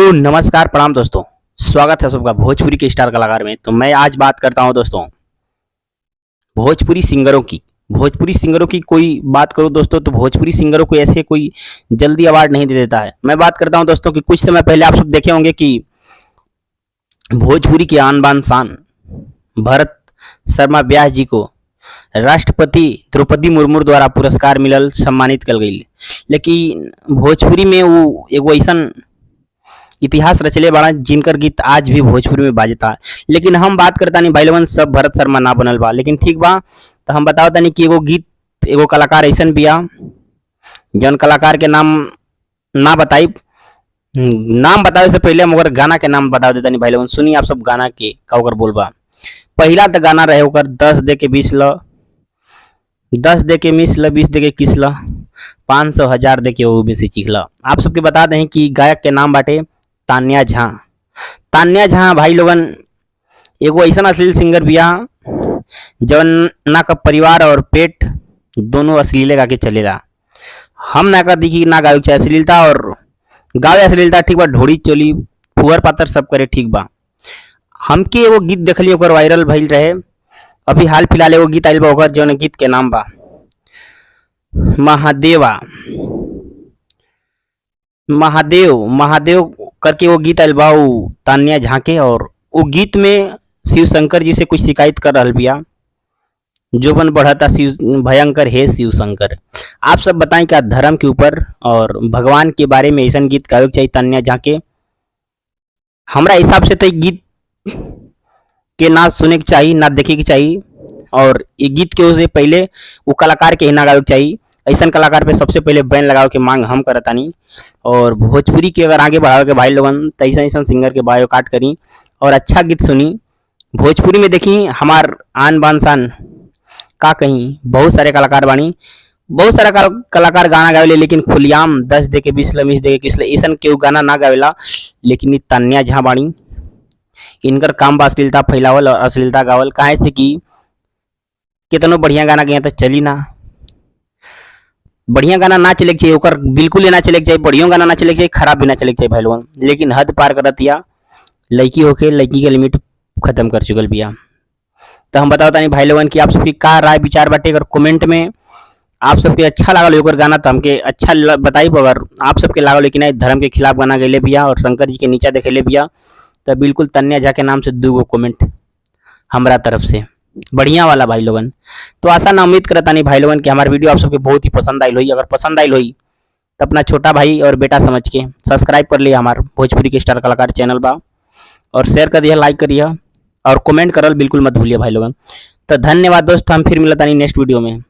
Hello नमस्कार प्रणाम दोस्तों। स्वागत है सबका भोजपुरी के स्टार कलाकार में। तो मैं आज बात करता हूं दोस्तों भोजपुरी सिंगरों की कोई बात करूं दोस्तों तो भोजपुरी सिंगरों को ऐसे कोई जल्दी अवार्ड नहीं दे देता है। मैं बात करता हूं दोस्तों कि कुछ समय पहले आप सब देखे होंगे कि भोजपुरी के आन बान शान भरत शर्मा व्यास जी को राष्ट्रपति द्रौपदी मुर्मू द्वारा पुरस्कार मिलल, सम्मानित कल गई। लेकिन भोजपुरी में वो एगो ऐसन इतिहास रचले बाड़ा जिनकर गीत आज भी भोजपुरी में बाजता। लेकिन हम बात करता नहीं भाई लोगन सब भरत शर्मा ना बनल बा, लेकिन ठीक बा। तो हम बताओ तनी कि एगो कलाकार ऐसन बिया जौन कलाकार के नाम ना बताई, नाम बतावे से पहले हम ओकर गाना के नाम बता देता नहीं भाई लोगन। सुनी आप सब गाना के का ओकर बोलबा। पहला तो गाना रहे ओकर 10 दे के 20 ल, 10 दे के मिस ल, 20 दे के किस ल, 500 1000 दे के वो में से चीख ल। आप सबके बता दें कि गायक के नाम बाटे तान्या झा। तान्या झा भाई लोगन एगो ऐसा अश्लील सिंगर बिया जौन ना का परिवार और पेट दोनों अश्लीले गा के चलेला। हम ना का देखी ना गावे चाहे अश्लीलता और गावे अश्लीलता ठीक बा, ढोड़ी चोली फुअर पातर सब करे ठीक बा। हमके एगो गीत देखली ओकर वायरल भइल रहे, अभी हाल फिलहाल एगो गीत आइल बा ओकर जौन गीत के नाम बा महादेवा। महादेव करके वो गीत आइल बा तान्या झा के, और वो गीत में शिव शंकर जी से कुछ शिकायत कर रहल बिया, जो बन बढ़ता शिव भयंकर है शिव शंकर। आप सब बताएं क्या धर्म के ऊपर और भगवान के बारे में ऐसा गीत गावे के चाहिए तान्या झा के? हमरा हिसाब से तो गीत के ना सुने के चाहिए ना देखे के चाहिए, और ये गीत के से पहले वो कलाकार के ही ना गावे के चाहिए। ऐसा कलाकार पे सबसे पहले बैन लगावे के मांग हम करतानी। और भोजपुरी के अगर आगे बढ़ावे के भाई लोगन तो ऐसा सिंगर के बायो काट करी और अच्छा गीत सुनी। भोजपुरी में देखी हमार आन बान शान का कहीं बहुत सारे कलाकार बानी, बहुत सारा कलाकार गाना गावेले, लेकिन खुलियाम 10 दे के 20 ल, 20 दे के किस ल ऐसा केहू गाना ना गावेला। लेकिन ये तान्या झा बानी, इनकर काम बा अश्लीलता फैलावल और अश्लीलता गावल। काहे से कि कितनो बढ़िया गाना गया तो चली ना, बढ़िया गाना ना चले के चाहिए ओकर, बिल्कुल ही ना चले के चाहिए। बढ़िया गाना ना चले के चाहिए, खराब भी ना चले के चाहिए भाई लोगन। लेकिन हद पार करत या लड़की होके लड़की के लिमिट खत्म कर चुकल बिया। तो हम बताओ तानी भाई लोगन कि आप सबकी का राय विचार बाटे। अगर कमेंट में आप सबके अच्छा लागल ओकर गाना तो हमके अच्छा बताई। अगर आप सबके लागल लेकिन नहीं धर्म के खिलाफ गाना गैले बिया और शंकर जी के नीचा देखेले बिया तो बिल्कुल तान्या झा के नाम से 2 कमेंट हमारा तरफ से बढ़िया वाला भाई लोगन। तो आशा ना उम्मीद करता नहीं भाई लोगन कि हमारी वीडियो आप सबके बहुत ही पसंद आई होई। अगर पसंद आई होई तो अपना छोटा भाई और बेटा समझ के सब्सक्राइब कर लिया हमारे भोजपुरी के स्टार कलाकार चैनल बा, और शेयर कर दिया, लाइक करिए और कमेंट करल बिल्कुल मत भूलिए भाई लोगन। तो धन्यवाद दोस्त, हम फिर मिलता नहीं नेक्स्ट वीडियो में।